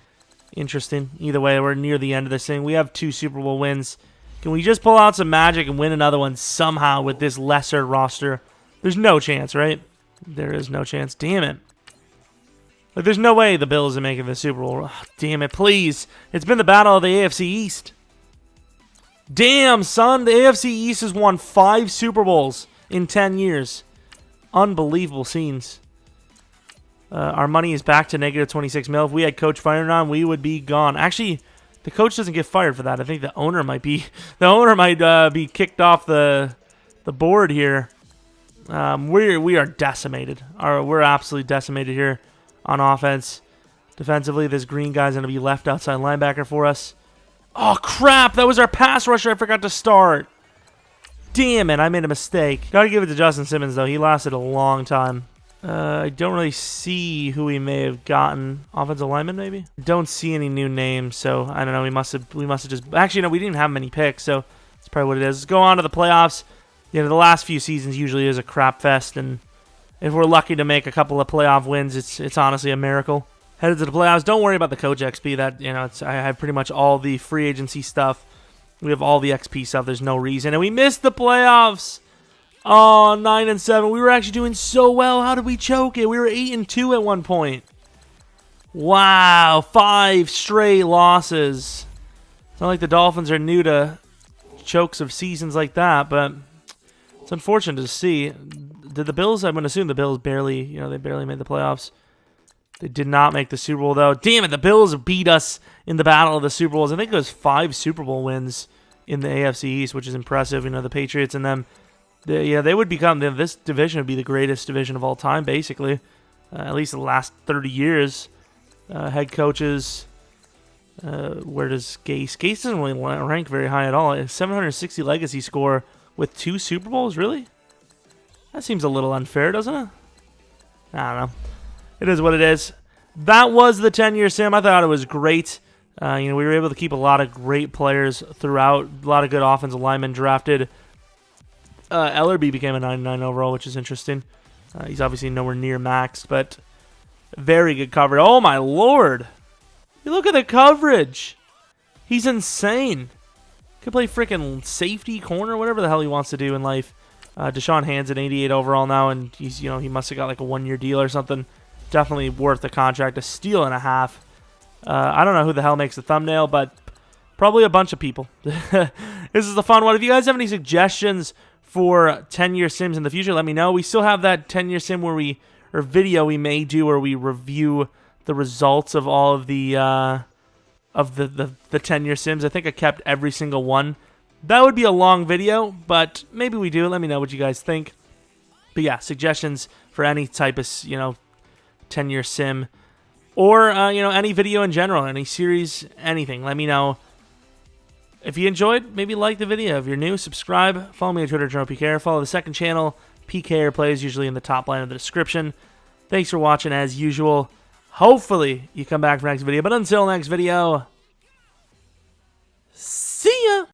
Interesting. Either way, we're near the end of this thing. We have 2 Super Bowl wins. Can we just pull out some magic and win another one somehow with this lesser roster? There's no chance, right? There is no chance. Damn it. Like, there's no way the Bills are making the Super Bowl. Oh, damn it, please. It's been the battle of the AFC East. Damn, son. The AFC East has won 5 Super Bowls in 10 years. Unbelievable scenes. Our money is back to negative 26 mil. If we had Coach fired on, we would be gone. Actually, the coach doesn't get fired for that. I think the owner might be. The owner might be kicked off the board here. We are decimated. We're absolutely decimated here on offense. Defensively, this green guy's going to be left outside linebacker for us. Oh, crap. That was our pass rusher I forgot to start. Damn it. I made a mistake. Got to give it to Justin Simmons, though. He lasted a long time. I don't really see who we may have gotten. Offensive lineman, maybe? Don't see any new names, so I don't know. We must have just... Actually, no, we didn't have many picks, so that's probably what it is. Let's go on to the playoffs. You know, the last few seasons usually is a crap fest, and if we're lucky to make a couple of playoff wins, it's honestly a miracle. Headed to the playoffs. Don't worry about the Coach XP. That, you know, I have pretty much all the free agency stuff. We have all the XP stuff. There's no reason, and we missed the playoffs. Oh, 9-7. We were actually doing so well. How did we choke it? We were 8-2 at one point. Wow, 5 straight losses. It's not like the Dolphins are new to chokes of seasons like that, but it's unfortunate to see. Did the Bills, I'm going to assume the Bills barely, they barely made the playoffs. They did not make the Super Bowl, though. Damn it, the Bills beat us in the battle of the Super Bowls. I think it was 5 Super Bowl wins in the AFC East, which is impressive. The Patriots and them, they would become, this division would be the greatest division of all time, basically. At least the last 30 years. Head coaches, where does Gase? Gase doesn't really rank very high at all. A 760 legacy score with 2 Super Bowls, really? That seems a little unfair, doesn't it? I don't know. It is what it is. That was the 10-year sim. I thought it was great. We were able to keep a lot of great players throughout. A lot of good offensive linemen drafted. Ellerby became a 99 overall, which is interesting. He's obviously nowhere near maxed, but very good coverage. Oh, my Lord. You look at the coverage. He's insane. Could play freaking safety, corner, whatever the hell he wants to do in life. Deshaun Hand's an 88 overall now, and he's, he must have got like a 1-year deal or something. Definitely worth the contract. A steal and a half. I don't know who the hell makes the thumbnail, but probably a bunch of people. This is a fun one. If you guys have any suggestions for 10-year sims in the future, let me know. We still have that 10-year sim video we may do where we review the results of all of the 10-year sims. I think I kept every single one. That would be a long video, but maybe we do. Let me know what you guys think. But yeah, suggestions for any type of 10-year sim, or any video in general, any series, anything. Let me know. If you enjoyed, maybe like the video. If you're new, subscribe. Follow me on Twitter, Jeromepkr. Follow the second channel, PK Plays, usually in the top line of the description. Thanks for watching as usual. Hopefully you come back for next video. But until next video, see ya!